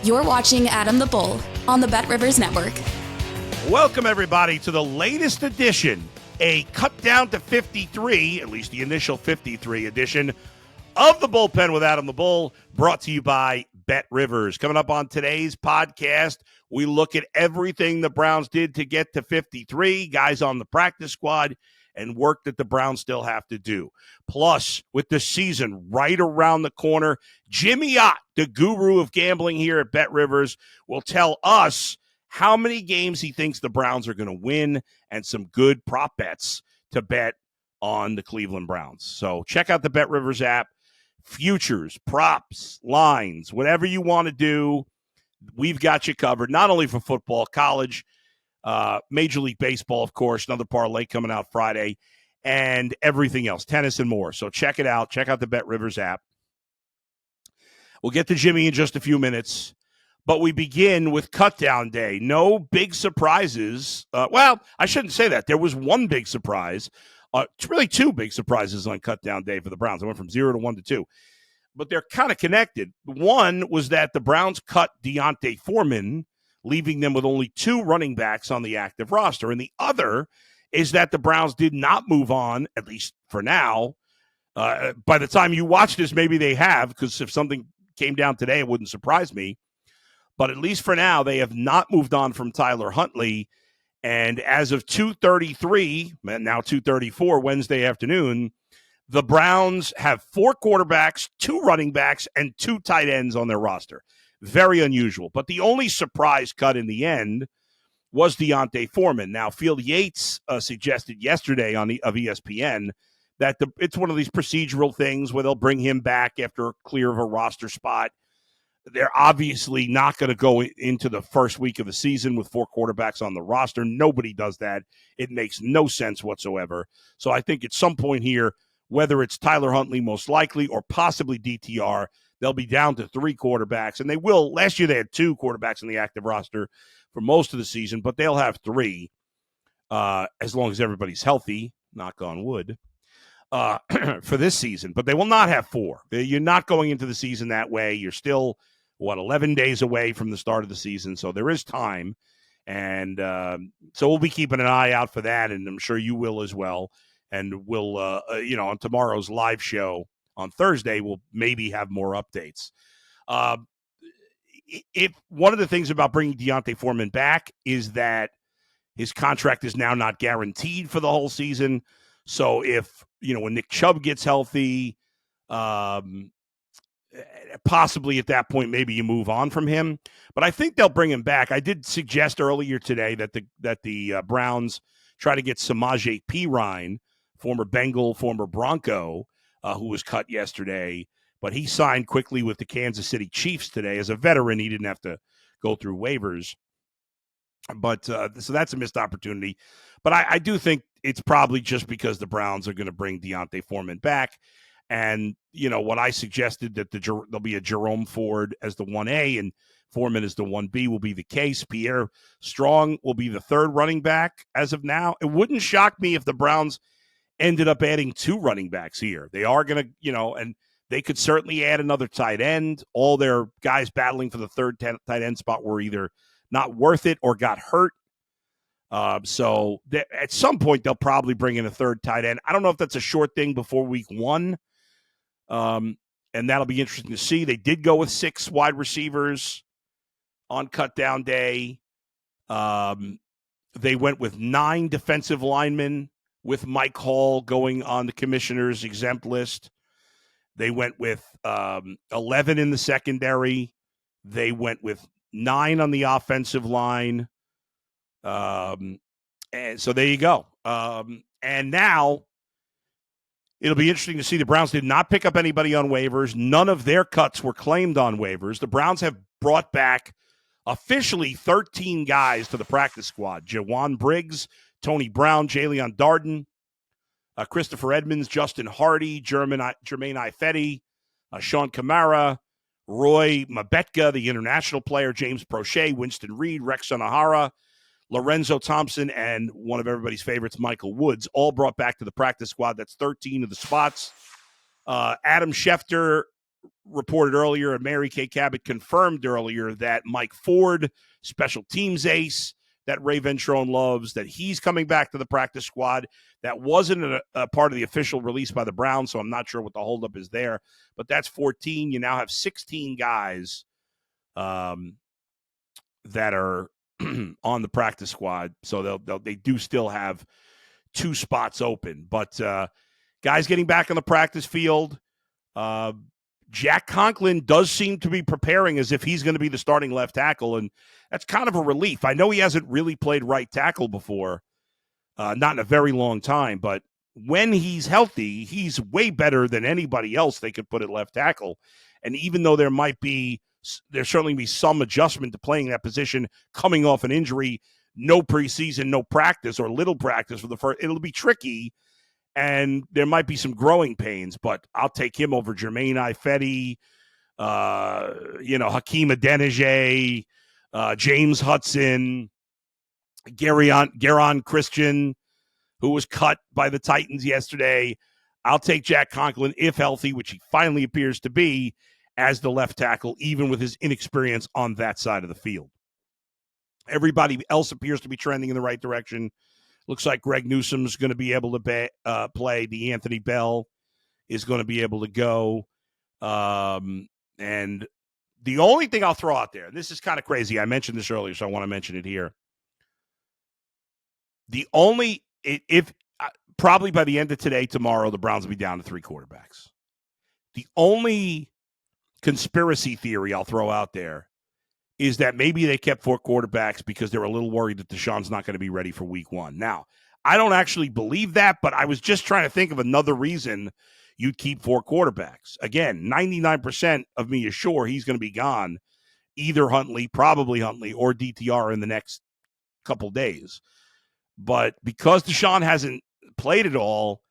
You're watching Adam the Bull on the BetRivers Network. Welcome, everybody, to the latest edition, a cut down to 53, at least the initial 53 edition of the Bullpen with Adam the Bull, brought to you by BetRivers. Coming up on today's podcast, we look at everything the Browns did to get to 53, guys on the practice squad, and work that the Browns still have to do. Plus, with the season right around the corner, Jimmy Ott, the guru of gambling here at BetRivers, will tell us how many games he thinks the Browns are going to win and some good prop bets to bet on the Cleveland Browns. So check out the BetRivers app. Futures, props, lines, whatever you want to do, we've got you covered, not only for football, college, Major League Baseball, of course, another parlay coming out Friday, and everything else, tennis and more. So check it out. Check out the BetRivers app. We'll get to Jimmy in just a few minutes, but we begin with cutdown day. No big surprises. Well, I shouldn't say that. There was one big surprise. It's really two big surprises on cutdown day for the Browns. I went from 0 to 1 to 2. But they're kind of connected. One was that the Browns cut Deonte Foreman, leaving them with only 2 running backs on the active roster. And the other is that the Browns did not move on, at least for now. By the time you watch this, maybe they have, because if something came down today, it wouldn't surprise me. But at least for now, they have not moved on from Tyler Huntley. And as of 2:33, now 2:34 Wednesday afternoon, the Browns have 4 quarterbacks, 2 running backs, and 2 tight ends on their roster. Very unusual. But the only surprise cut in the end was Deonte Foreman. Now, Field Yates suggested yesterday of ESPN that it's one of these procedural things where they'll bring him back after a clear of a roster spot. They're obviously not going to go into the first week of the season with 4 quarterbacks on the roster. Nobody does that. It makes no sense whatsoever. So I think at some point here, whether it's Tyler Huntley most likely or possibly DTR, they'll be down to 3 quarterbacks. And they will. Last year they had 2 quarterbacks on the active roster for most of the season, but they'll have 3 as long as everybody's healthy, knock on wood, for this season. But they will not have 4. You're not going into the season that way. You're still, 11 days away from the start of the season, so there is time. And so we'll be keeping an eye out for that, and I'm sure you will as well. And we'll, on tomorrow's live show on Thursday, we'll maybe have more updates. If one of the things about bringing Deonte Foreman back is that his contract is now not guaranteed for the whole season. So if, when Nick Chubb gets healthy, possibly at that point, maybe you move on from him. But I think they'll bring him back. I did suggest earlier today that the Browns try to get Samaje Perine, former Bengal, former Bronco, who was cut yesterday. But he signed quickly with the Kansas City Chiefs today. As a veteran, he didn't have to go through waivers. But so that's a missed opportunity. But I do think it's probably just because the Browns are going to bring Deonte Foreman back. And, what I suggested that there'll be a Jerome Ford as the 1A and Foreman as the 1B will be the case. Pierre Strong will be the 3rd running back as of now. It wouldn't shock me if the Browns ended up adding 2 running backs here. They are going to, and they could certainly add another tight end. All their guys battling for the 3rd tight end spot were either not worth it or got hurt. So at some point, they'll probably bring in a 3rd tight end. I don't know if that's a short thing before week 1. And that'll be interesting to see. They did go with 6 wide receivers on cutdown day. They went with 9 defensive linemen with Mike Hall going on the commissioner's exempt list. They went with 11 in the secondary. They went with 9 on the offensive line. And so there you go. And now it'll be interesting to see. The Browns did not pick up anybody on waivers. None of their cuts were claimed on waivers. The Browns have brought back officially 13 guys to the practice squad. Jawan Briggs, Tony Brown, Jalen Darden, Christopher Edmonds, Justin Hardy, Jermaine Ifedi, Sean Kamara, Roy Mabetka, the international player, James Prochet, Winston Reed, Rex Sonahara, Lorenzo Thompson, and one of everybody's favorites, Michael Woods, all brought back to the practice squad. That's 13 of the spots. Adam Schefter reported earlier, and Mary Kay Cabot confirmed earlier that Mike Ford, special teams ace, that Ray Ventrone loves, that he's coming back to the practice squad. That wasn't a part of the official release by the Browns, so I'm not sure what the holdup is there. But that's 14. You now have 16 guys that are on the practice squad, so they do still have 2 spots open. But guys getting back on the practice field. Jack Conklin does seem to be preparing as if he's going to be the starting left tackle, and that's kind of a relief. I know he hasn't really played right tackle before, not in a very long time, but when he's healthy, he's way better than anybody else they could put at left tackle. And even though there certainly be some adjustment to playing that position coming off an injury, no preseason, no practice, or little practice for the first, it'll be tricky. And there might be some growing pains, but I'll take him over Jermaine Ifedi, Hakeem Adeniji, James Hudson, Garon Christian, who was cut by the Titans yesterday. I'll take Jack Conklin, if healthy, which he finally appears to be, as the left tackle, even with his inexperience on that side of the field. Everybody else appears to be trending in the right direction. Looks like Greg Newsom's going to be able to play. D'Anthony Bell is going to be able to go. And the only thing I'll throw out there, and this is kind of crazy. I mentioned this earlier, so I want to mention it here. Probably by the end of today, tomorrow, the Browns will be down to 3 quarterbacks. The only conspiracy theory I'll throw out there is that maybe they kept 4 quarterbacks because they were a little worried that Deshaun's not going to be ready for week 1. Now, I don't actually believe that, but I was just trying to think of another reason you'd keep 4 quarterbacks. Again, 99% of me is sure he's going to be gone, either probably Huntley, or DTR in the next couple days. But because Deshaun hasn't played at all,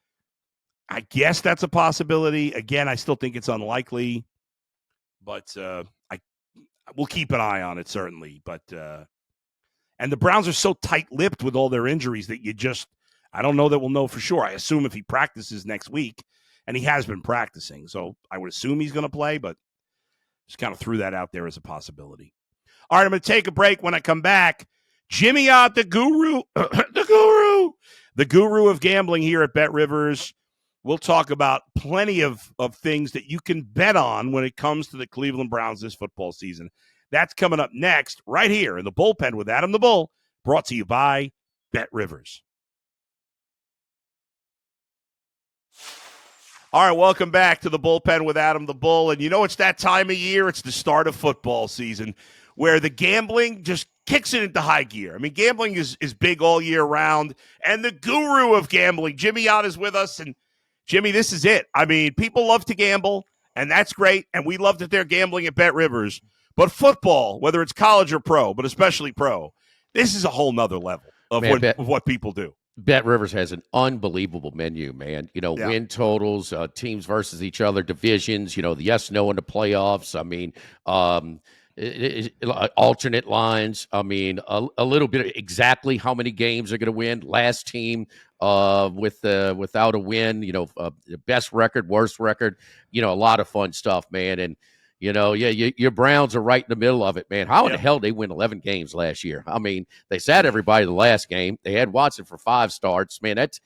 I guess that's a possibility. Again, I still think it's unlikely, but we'll keep an eye on it, certainly. But and the Browns are so tight-lipped with all their injuries that I don't know that we'll know for sure. I assume if he practices next week, and he has been practicing, so I would assume he's going to play, but just kind of threw that out there as a possibility. All right, I'm going to take a break. When I come back, Jimmy Ott, the guru, the guru of gambling here at BetRivers. We'll talk about plenty of things that you can bet on when it comes to the Cleveland Browns this football season. That's coming up next, right here in the Bullpen with Adam the Bull, brought to you by BetRivers. All right, welcome back to the Bullpen with Adam the Bull. And it's that time of year. It's the start of football season where the gambling just kicks it into high gear. I mean, gambling is big all year round. And the guru of gambling, Jimmy Ott, is with us. And Jimmy, this is it. I mean, people love to gamble, and that's great, and we love that they're gambling at BetRivers. But football, whether it's college or pro, but especially pro, this is a whole nother level of what people do. BetRivers has an unbelievable menu, man. Win totals, teams versus each other, divisions, the yes, no in the playoffs. I mean, alternate lines. I mean, a little bit of exactly how many games are going to win. Last team without a win, best record, worst record, a lot of fun stuff, man. And, your Browns are right in the middle of it, man. How in the hell they win 11 games last year? I mean, they sat everybody the last game. They had Watson for 5 starts. Man, that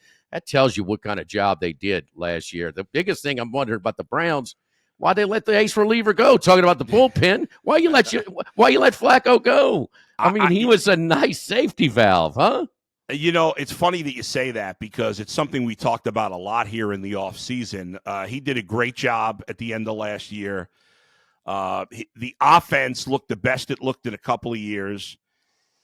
tells you what kind of job they did last year. The biggest thing I'm wondering about the Browns, why they let the ace reliever go? Talking about the bullpen, why you let Flacco go? I mean, he was a nice safety valve, huh? It's funny that you say that because it's something we talked about a lot here in the offseason. He did a great job at the end of last year. The offense looked the best it looked in a couple of years.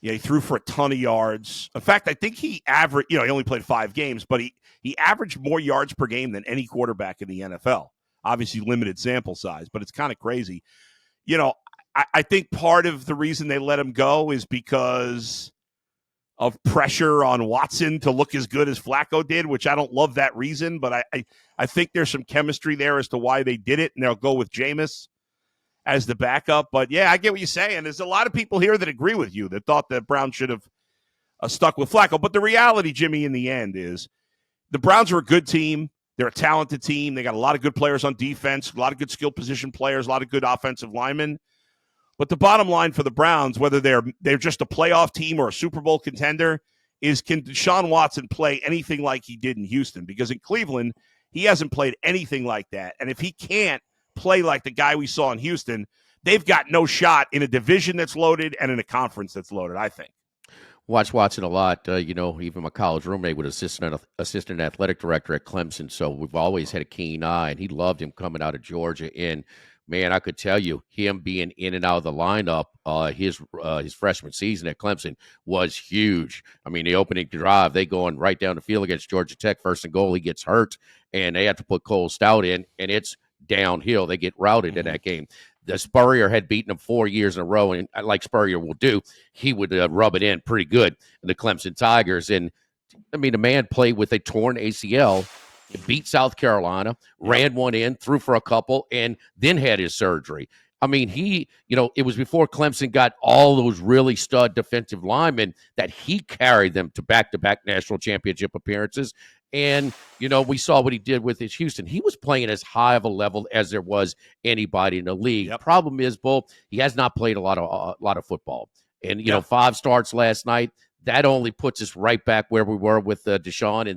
He threw for a ton of yards. In fact, I think he averaged, he only played 5 games, but he averaged more yards per game than any quarterback in the NFL. Obviously limited sample size, but it's kind of crazy. I think part of the reason they let him go is because of pressure on Watson to look as good as Flacco did, which I don't love that reason, but I think there's some chemistry there as to why they did it, and they'll go with Jameis as the backup. But, yeah, I get what you're saying. There's a lot of people here that agree with you that thought that Brown should have stuck with Flacco. But the reality, Jimmy, in the end is the Browns are a good team. They're a talented team. They got a lot of good players on defense, a lot of good skill position players, a lot of good offensive linemen. But the bottom line for the Browns, whether they're just a playoff team or a Super Bowl contender, is can Deshaun Watson play anything like he did in Houston? Because in Cleveland, he hasn't played anything like that. And if he can't play like the guy we saw in Houston, they've got no shot in a division that's loaded and in a conference that's loaded, I think. Watch Watson a lot. Even my college roommate was assistant athletic director at Clemson, so we've always had a keen eye, and he loved him coming out of Georgia. And man, I could tell you, him being in and out of the lineup, his freshman season at Clemson was huge. I mean, the opening drive, they going right down the field against Georgia Tech, first and goal, he gets hurt, and they have to put Cole Stout in, and it's downhill. They get routed in that game. The Spurrier had beaten them 4 years in a row, and like Spurrier will do, he would rub it in pretty good in the Clemson Tigers. And, I mean, the man played with a torn ACL, beat South Carolina, ran one in, threw for a couple, and then had his surgery. I mean, it was before Clemson got all those really stud defensive linemen that he carried them to back-to-back national championship appearances. And, we saw what he did with his Houston. He was playing as high of a level as there was anybody in the league. Yep. Problem is, Bull, he has not played a lot of football. And, 5 starts last night, that only puts us right back where we were with Deshaun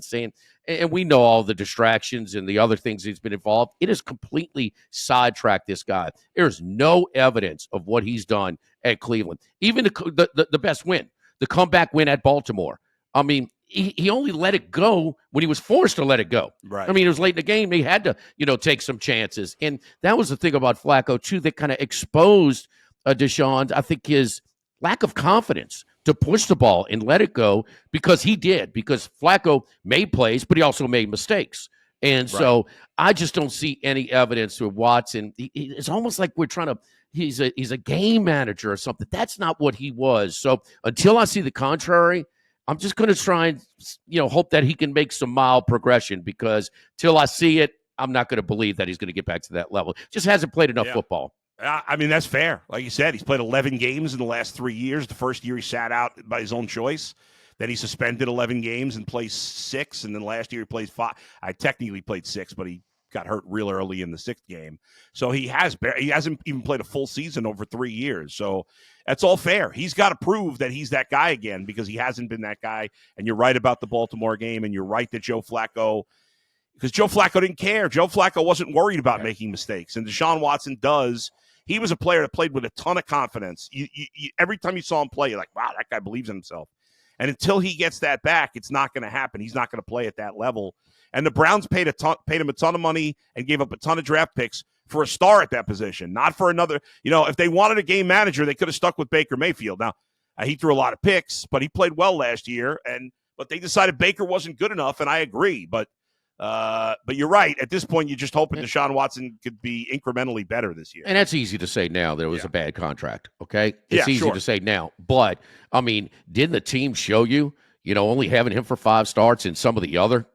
and we know all the distractions and the other things he's been involved. It has completely sidetracked this guy. There's no evidence of what he's done at Cleveland. Even the best win, the comeback win at Baltimore. I mean, he only let it go when he was forced to let it go. Right. I mean, it was late in the game. He had to, take some chances. And that was the thing about Flacco, too, that kind of exposed Deshaun, I think, his lack of confidence to push the ball and let it go because Flacco made plays, but he also made mistakes. And so I just don't see any evidence with Watson. It's almost like we're trying to he's a game manager or something. That's not what he was. So until I see the contrary, I'm just going to try and, hope that he can make some mild progression because till I see it, I'm not going to believe that he's going to get back to that level. Just hasn't played enough football. I mean, that's fair. Like you said, he's played 11 games in the last 3 years. The first year he sat out by his own choice. Then he suspended 11 games and plays 6. And then last year he plays 5. I technically played 6, but he got hurt real early in the 6th game. So he hasn't even played a full season over 3 years. So that's all fair. He's got to prove that he's that guy again because he hasn't been that guy. And you're right about the Baltimore game, and you're right that Joe Flacco – because Joe Flacco didn't care. Joe Flacco wasn't worried about making mistakes. And Deshaun Watson does. He was a player that played with a ton of confidence. You every time you saw him play, you're like, wow, that guy believes in himself. And until he gets that back, it's not going to happen. He's not going to play at that level. And the Browns paid him a ton of money and gave up a ton of draft picks for a star at that position, not for another. If they wanted a game manager, they could have stuck with Baker Mayfield. Now, he threw a lot of picks, but he played well last year. But they decided Baker wasn't good enough, and I agree. But you're right. At this point, you're just hoping Deshaun Watson could be incrementally better this year. And that's easy to say now. There was a bad contract, okay? It's easy to say now. But, I mean, didn't the team show you, only having him for 5 starts and some of the other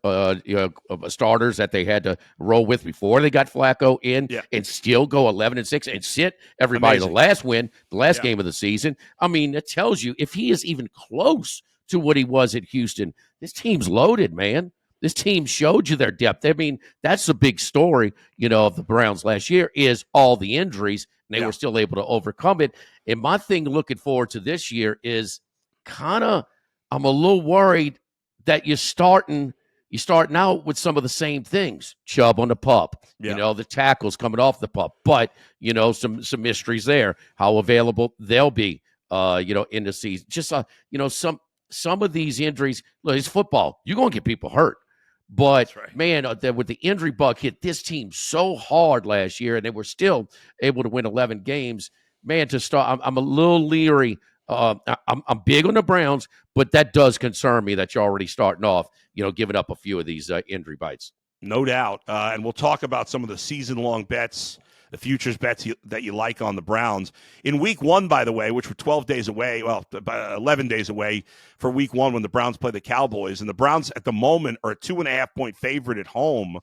starters that they had to roll with before they got Flacco in and still go 11-6 and sit everybody the last game of the season? I mean, it tells you if he is even close to what he was at Houston, this team's loaded, man. This team showed you their depth. I mean, that's the big story, of the Browns last year is all the injuries, and they were still able to overcome it. And my thing looking forward to this year is I'm a little worried that you're starting out with some of the same things. Chubb on the pup, the tackles coming off the pup, but, some mysteries there, how available they'll be, in the season. Just, some of these injuries, look, it's football. You're going to get people hurt. But, man, with the injury bug hit this team so hard last year, and they were still able to win 11 games, man, to start, I'm a little leery. I'm big on the Browns, but that does concern me that you're already starting off, giving up a few of these injury bites. No doubt. And we'll talk about some of the season-long bets, the futures bets that you like on the Browns. In week 1, by the way, which were 12 days away, 11 days away for week 1 when the Browns play the Cowboys, and the Browns at the moment are a 2.5-point favorite at home.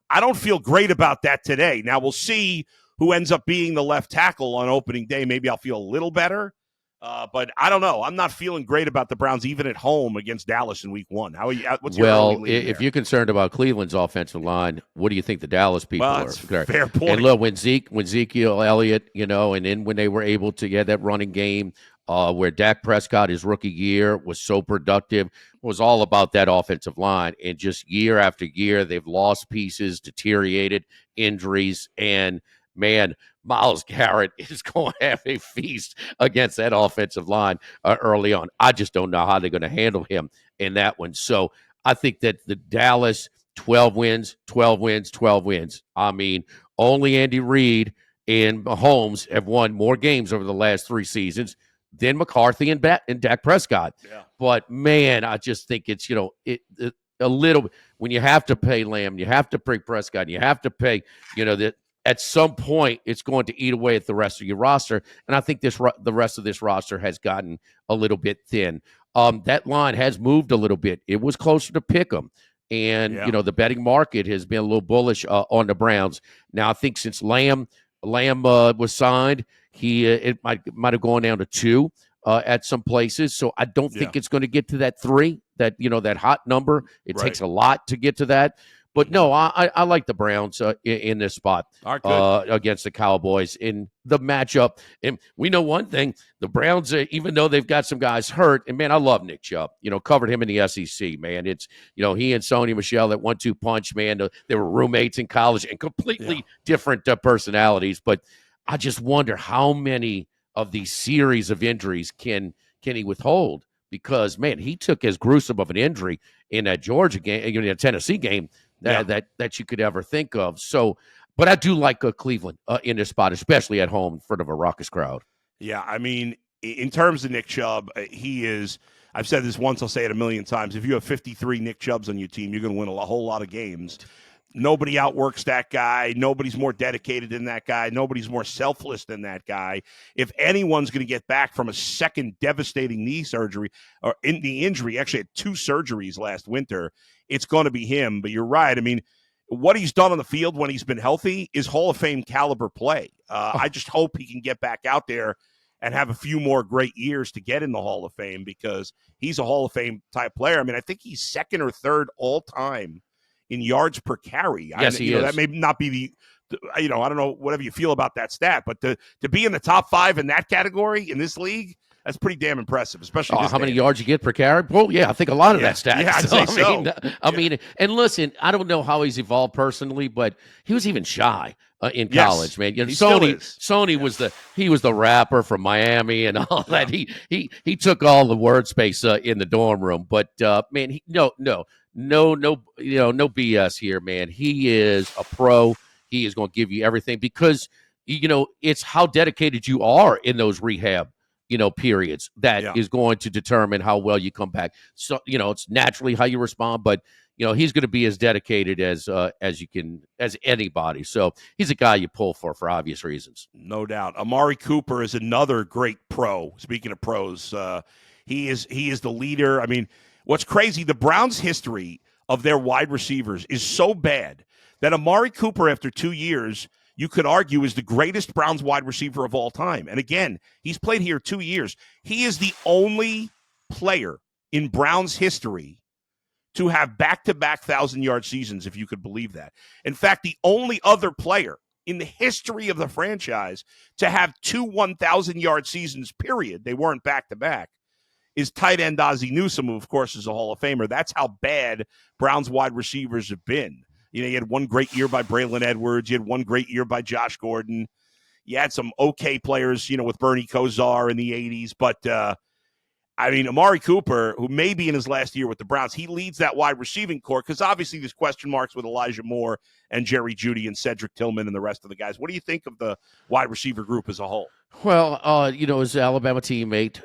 I don't feel great about that today. Now, we'll see who ends up being the left tackle on opening day. Maybe I'll feel a little better. But I don't know. I'm not feeling great about the Browns even at home against Dallas in Week 1. How are you? What's your early Well, lead if there? you're concerned about Cleveland's offensive line, what do you think the Dallas people Well, are? that's fair point. And look, when Ezekiel Elliott, and then when they were able to get that running game, where Dak Prescott his rookie year was so productive, was all about that offensive line. And just year after year, they've lost pieces, deteriorated, injuries, and man, Myles Garrett is going to have a feast against that offensive line early on. I just don't know how they're going to handle him in that one. So I think that the Dallas 12 wins, 12 wins, 12 wins. I mean, only Andy Reid and Mahomes have won more games over the last 3 seasons than McCarthy and Dak Prescott. Yeah. But man, I just think it's a little when you have to pay Lamb, you have to pay Prescott, you have to pay that. At some point, it's going to eat away at the rest of your roster, and I think the rest of this roster has gotten a little bit thin. That line has moved a little bit. It was closer to pick 'em, and the betting market has been a little bullish on the Browns. Now, I think since Lamb was signed, it might have gone down to 2 at some places. So I don't think it's going to get to that 3. That hot number. It takes a lot to get to that. But no, I like the Browns in this spot against the Cowboys in the matchup. And we know one thing: the Browns, even though they've got some guys hurt, and man, I love Nick Chubb. Covered him in the SEC. Man, it's he and Sony Michel, that 1-2 punch. Man, they were roommates in college and completely different personalities. But I just wonder how many of these series of injuries can he withhold? Because man, he took as gruesome of an injury in that Georgia game, that Tennessee game. That you could ever think of. So, but I do like Cleveland in this spot, especially at home in front of a raucous crowd. Yeah, I mean, in terms of Nick Chubb, he is. I've said this once, I'll say it a million times. If you have 53 Nick Chubbs on your team, you're going to win a whole lot of games. Nobody outworks that guy. Nobody's more dedicated than that guy. Nobody's more selfless than that guy. If anyone's going to get back from a second devastating knee surgery or in the injury, actually had 2 surgeries last winter, it's going to be him. But you're right. I mean, what he's done on the field when he's been healthy is Hall of Fame caliber play. I just hope he can get back out there and have a few more great years to get in the Hall of Fame, because he's a Hall of Fame type player. I mean, I think he's 2nd or 3rd all time in yards per carry. Yes, he is. That may not be I don't know, whatever you feel about that stat, but to be in the top 5 in that category in this league, that's pretty damn impressive, especially how many yards you get per carry? Well, yeah, I think a lot of that stat. Yeah, I'd say so. I mean, and listen, I don't know how he's evolved personally, but he was even shy in college, man. Sony was the rapper from Miami and all that. He took all the word space in the dorm room, but man, no BS here, man. He is a pro. He is going to give you everything because it's how dedicated you are in those rehab periods that is going to determine how well you come back. So, it's naturally how you respond, but he's going to be as dedicated as anybody. So he's a guy you pull for obvious reasons. No doubt. Amari Cooper is another great pro. Speaking of pros, he is the leader. I mean, what's crazy, the Browns' history of their wide receivers is so bad that Amari Cooper, after 2 years, you could argue is the greatest Browns wide receiver of all time. And again, he's played here 2 years. He is the only player in Browns history to have back-to-back 1,000-yard seasons, if you could believe that. In fact, the only other player in the history of the franchise to have 2 1,000-yard seasons, period, they weren't back-to-back, is tight end Ozzie Newsome, who, of course, is a Hall of Famer. That's how bad Browns wide receivers have been. You had one great year by Braylon Edwards. You had one great year by Josh Gordon. You had some okay players, with Bernie Kosar in the 80s. But, Amari Cooper, who may be in his last year with the Browns, he leads that wide receiving corps because obviously there's question marks with Elijah Moore and Jerry Jeudy and Cedric Tillman and the rest of the guys. What do you think of the wide receiver group as a whole? Well, his Alabama teammate,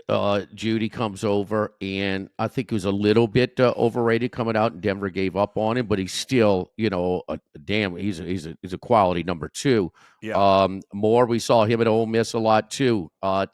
Jeudy, comes over, and I think he was a little bit overrated coming out, and Denver gave up on him, but he's still, he's a quality number 2. Moore, we saw him at Ole Miss a lot too. I'm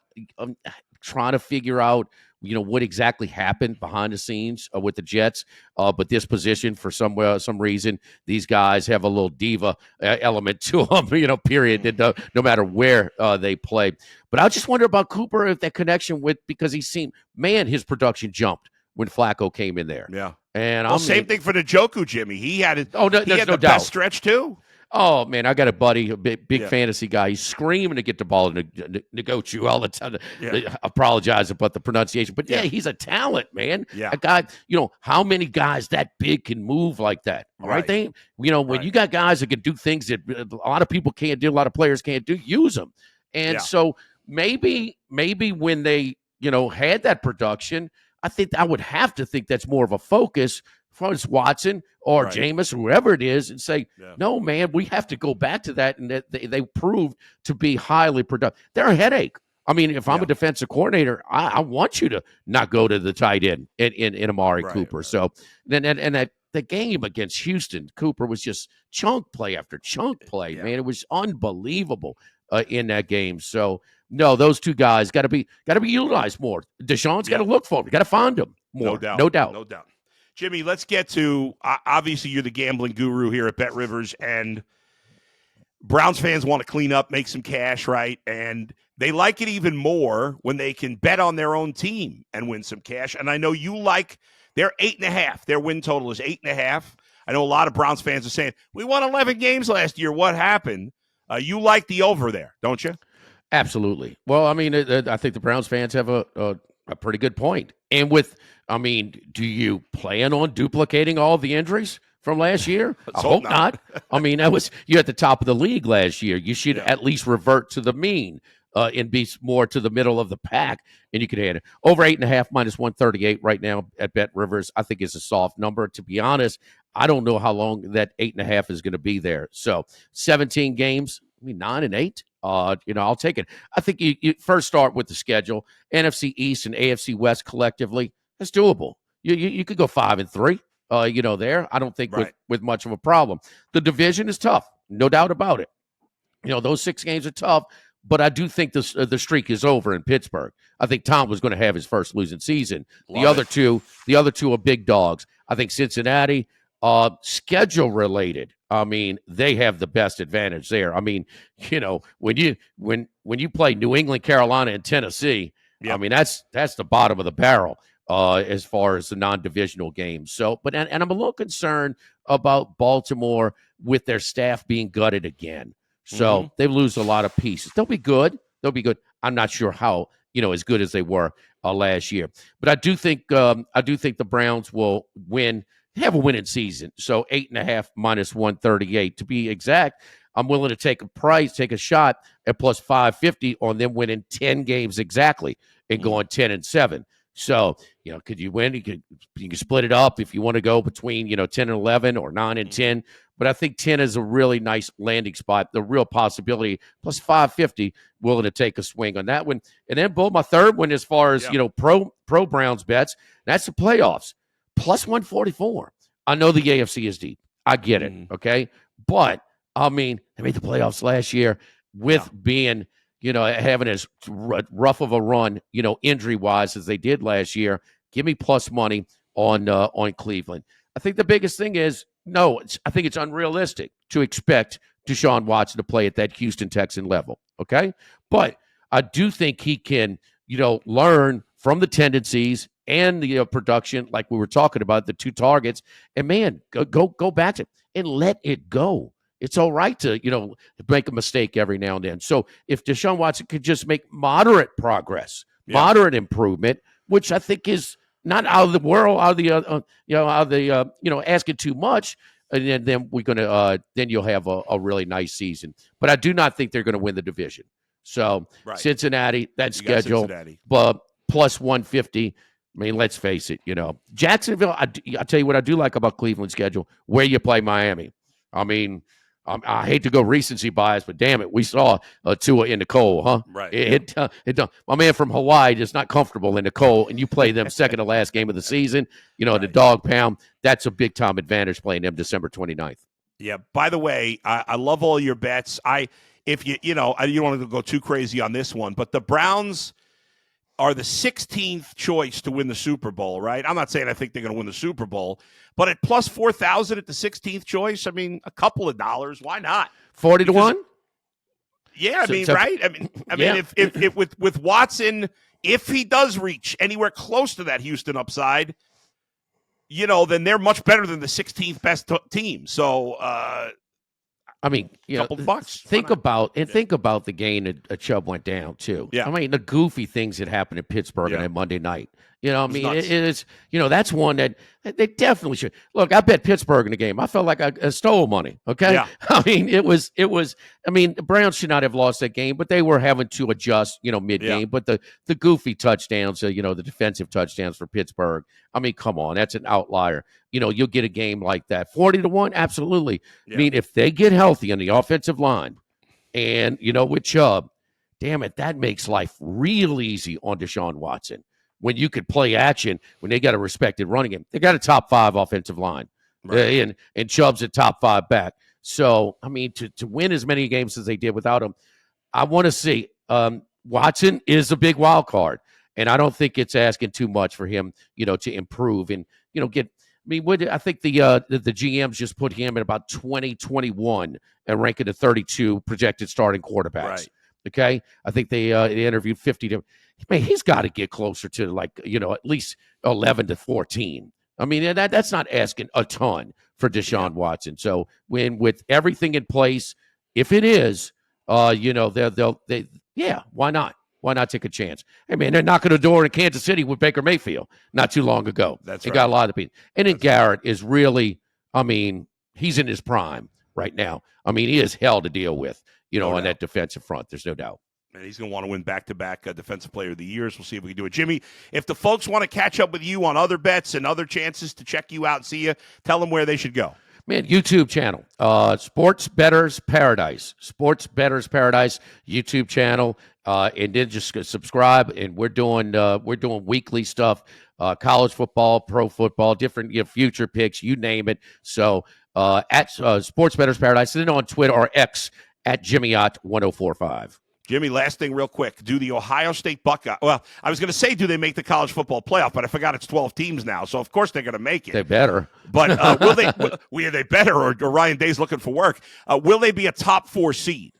trying to figure out what exactly happened behind the scenes with the Jets. But this position, for some reason, these guys have a little diva element to them, period, no matter where they play. But I just wonder about Cooper, if that connection because his production jumped when Flacco came in there. Yeah. And same thing for Njoku, Jimmy. He had there's no the best stretch too. Oh, man, I got a buddy, a big fantasy guy. He's screaming to get the ball to Njoku all the time. Yeah. I apologize about the pronunciation. But, he's a talent, man. Yeah. A guy, how many guys that big can move like that? Right? When you got guys that can do things that a lot of people can't do, a lot of players can't do, use them. And so maybe when they, had that production, I would have to think that's more of a focus for Watson or Jameis, whoever it is, and say, no, man, we have to go back to that. And that they proved to be highly productive. They're a headache. I mean, if I'm a defensive coordinator, I want you to not go to the tight end in Amari Cooper. Right. So then, and that the game against Houston, Cooper was just chunk play after chunk play, man. It was unbelievable in that game. So, no, those two guys got to be utilized more. Deshaun's got to look for them. Got to find them more. No doubt. Jimmy, let's get to obviously you're the gambling guru here at BetRivers, and Browns fans want to clean up, make some cash, right? And they like it even more when they can bet on their own team and win some cash. And I know you like their 8.5. Their win total is 8.5. I know a lot of Browns fans are saying, we won 11 games last year. What happened? You like the over there, don't you? Absolutely. Well, I mean, I think the Browns fans have a pretty good point. And do you plan on duplicating all the injuries from last year? I hope not. I mean, you're at the top of the league last year. You should at least revert to the mean and be more to the middle of the pack, and you could add it. Over 8.5 minus 138 right now at BetRivers, I think is a soft number. To be honest, I don't know how long that 8.5 is going to be there. So 17 games, 9-8. I'll take it. I think you first start with the schedule. NFC East and AFC West collectively, that's doable. You could go 5-3. There. I don't think with much of a problem. The division is tough, no doubt about it. Those 6 games are tough, but I do think the streak is over in Pittsburgh. I think Tom was going to have his first losing season. The other two are big dogs. I think Cincinnati, schedule related. I mean, they have the best advantage there. I mean, when you play New England, Carolina, and Tennessee, I mean that's the bottom of the barrel as far as the non-divisional games. So, and I'm a little concerned about Baltimore with their staff being gutted again. So they lose a lot of pieces. They'll be good. I'm not sure how as good as they were last year, but I do think the Browns will win. Have a winning season. So 8.5 minus 138 to be exact. I'm willing to take a shot at plus 550 on them winning 10 games exactly and going 10-7. So, could you win? You can split it up if you want to go between, 10 and 11 or 9 and 10. But I think 10 is a really nice landing spot. The real possibility, plus 550, willing to take a swing on that one. And then, Bull, my third one as far as, pro Browns bets, that's the playoffs. Plus 144. I know the AFC is deep. I get it, okay? But, I mean, they made the playoffs last year with being, having as rough of a run, injury-wise as they did last year. Give me plus money on Cleveland. I think the biggest thing is, I think it's unrealistic to expect Deshaun Watson to play at that Houston Texan level, okay? But I do think he can, learn from the tendencies and the production, like we were talking about, the 2 targets, and man, go back to it and let it go. It's all right to, make a mistake every now and then. So if Deshaun Watson could just make moderate progress, moderate improvement, which I think is not out of the world, asking too much, and then we're gonna, then you'll have a really nice season. But I do not think they're going to win the division. So Cincinnati, that schedule, but plus 150. I mean, let's face it, Jacksonville, I tell you what I do like about Cleveland's schedule, where you play Miami. I mean, I hate to go recency bias, but damn it, we saw Tua in the cold, huh? Right. My man from Hawaii is not comfortable in the cold, and you play them second to last game of the season, the dog pound. That's a big-time advantage playing them December 29th. Yeah, by the way, I love all your bets. If you don't want to go too crazy on this one, but the Browns are the 16th choice to win the Super Bowl, right? I'm not saying I think they're going to win the Super Bowl, but at plus 4,000 at the 16th choice, I mean, a couple of dollars, why not? 40 to 1? Yeah, I mean, right? I mean, yeah. if with Watson, if he does reach anywhere close to that Houston upside, then they're much better than the 16th best team. So, I mean, couple bucks. Think about the game that Chubb went down too. Yeah. I mean, the goofy things that happened in Pittsburgh on that Monday night. I mean, nuts. it is. That's one that they definitely should. Look, I bet Pittsburgh in the game. I felt like I stole money. Okay. Yeah. I mean, it was. I mean, the Browns should not have lost that game, but they were having to adjust. Mid game. Yeah. But the goofy touchdowns, the defensive touchdowns for Pittsburgh. I mean, come on, that's an outlier. You'll get a game like that, 40 to 1, absolutely. Yeah. I mean, if they get healthy on the offensive line, and with Chubb, damn it, that makes life real easy on Deshaun Watson. When you could play action, when they got a respected running game, they got a top 5 offensive line, right. And Chubb's a top 5 back. So, I mean, to win as many games as they did without him, I want to see. Watson is a big wild card, and I don't think it's asking too much for him, to improve and get. I mean, I think the GMs just put him at about 2021 and ranking the 32 projected starting quarterbacks. Right. Okay, I think they interviewed 50 different. Man, he's got to get closer to at least 11 to 14. I mean, that's not asking a ton for Deshaun Watson. So with everything in place, if it is, why not? Why not take a chance? Hey, man, they're knocking the door in Kansas City with Baker Mayfield not too long ago. That's right. They got a lot of people. And then Garrett is really, I mean, he's in his prime right now. I mean, he is hell to deal with, on that defensive front. There's no doubt. And he's going to want to win back-to-back Defensive Player of the Years. We'll see if we can do it. Jimmy, if the folks want to catch up with you on other bets and other chances to check you out and see you, tell them where they should go. Man, YouTube channel, Sports Bettors Paradise, YouTube channel, and then just subscribe. And we're doing weekly stuff, college football, pro football, different future picks, you name it. So at Sports Bettors Paradise, and then on Twitter or X at Jimmy Ott 1045. Jimmy, last thing real quick. Do the Ohio State Buckeyes, well, I was going to say, do they make the college football playoff, but I forgot it's 12 teams now, so of course they're going to make it. They better. But will they, they better, or Ryan Day's looking for work, will they be a top 4 seed?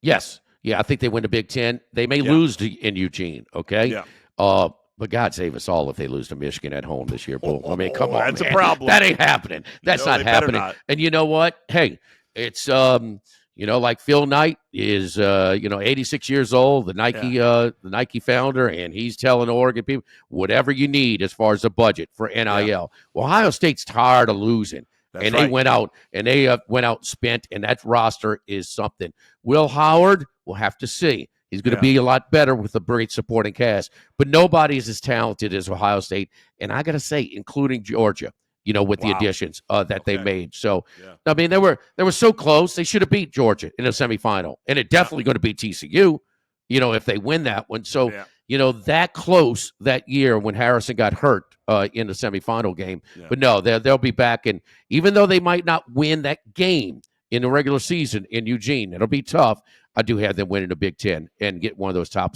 Yes. Yeah, I think they win the Big Ten. They may lose in Eugene, okay? Yeah. But God save us all if they lose to Michigan at home this year, Bull. I mean, come on, that's man. a problem. That ain't happening. That's not happening. Not. And you know what? Hey, it's like Phil Knight is 86 years old, the Nike founder, and he's telling Oregon people whatever you need as far as the budget for NIL. Yeah. Well, Ohio State's tired of losing. That's right. They went out and spent, and that roster is something. Will Howard, we'll have to see. He's going to be a lot better with a great supporting cast, but nobody is as talented as Ohio State. And I got to say, including Georgia, with the additions that they made. So, I mean, they were so close. They should have beat Georgia in the semifinal, and it definitely going to beat TCU, if they win that one. So, that close that year when Harrison got hurt in the semifinal game. Yeah. But no, they'll be back. And even though they might not win that game in the regular season in Eugene, it'll be tough. I do have them winning the Big Ten and get one of those top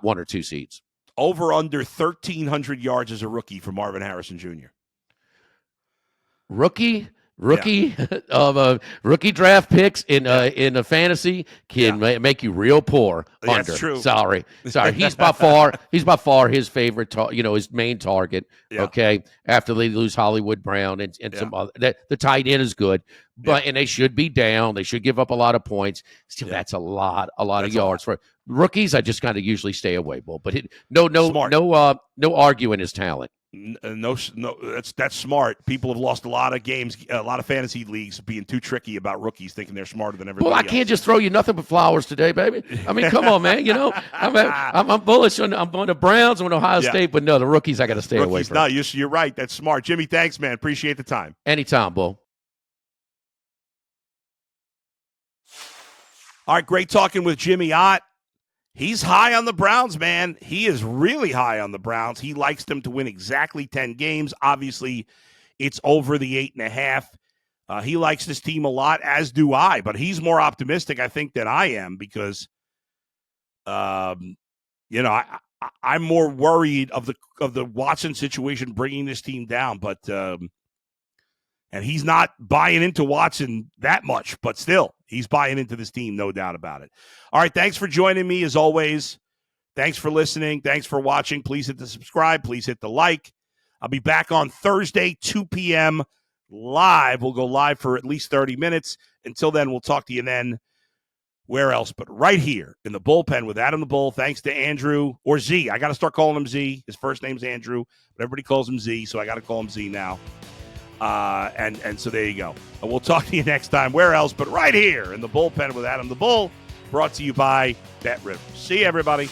1 or 2 seeds. Over under 1,300 yards as a rookie for Marvin Harrison Jr. Rookie draft picks in a fantasy can make you real poor. That's true. Sorry. He's by far his favorite. His main target. Yeah. Okay, after they lose Hollywood Brown and some other, the tight end is good, but and they should be down. They should give up a lot of points. Still, that's a lot of yards for rookies. I just kind of usually stay away, Bull. But no arguing his talent. No, that's smart. People have lost a lot of games, a lot of fantasy leagues being too tricky about rookies, thinking they're smarter than everybody else. Well, I can't just throw you nothing but flowers today, baby. I mean, come on, man. I'm bullish on the Browns and Ohio State, but no, the rookies I got to stay away from. No, you're right. That's smart, Jimmy. Thanks, man. Appreciate the time. Anytime, Bull. All right, great talking with Jimmy Ott. He's high on the Browns, man. He is really high on the Browns. He likes them to win exactly 10 games. Obviously, it's over the 8.5. He likes this team a lot, as do I. But he's more optimistic, I think, than I am because, I'm more worried of the Watson situation bringing this team down, but and he's not buying into Watson that much, but still, he's buying into this team, no doubt about it. All right, thanks for joining me as always. Thanks for listening. Thanks for watching. Please hit the subscribe. Please hit the like. I'll be back on Thursday, 2 p.m. live. We'll go live for at least 30 minutes. Until then, we'll talk to you then. Where else but right here in the bullpen with Adam the Bull. Thanks to Andrew, or Z. I got to start calling him Z. His first name's Andrew, but everybody calls him Z, so I got to call him Z now. And so there you go. And we'll talk to you next time. Where else but right here in the bullpen with Adam the Bull, brought to you by BetRivers. See you, everybody.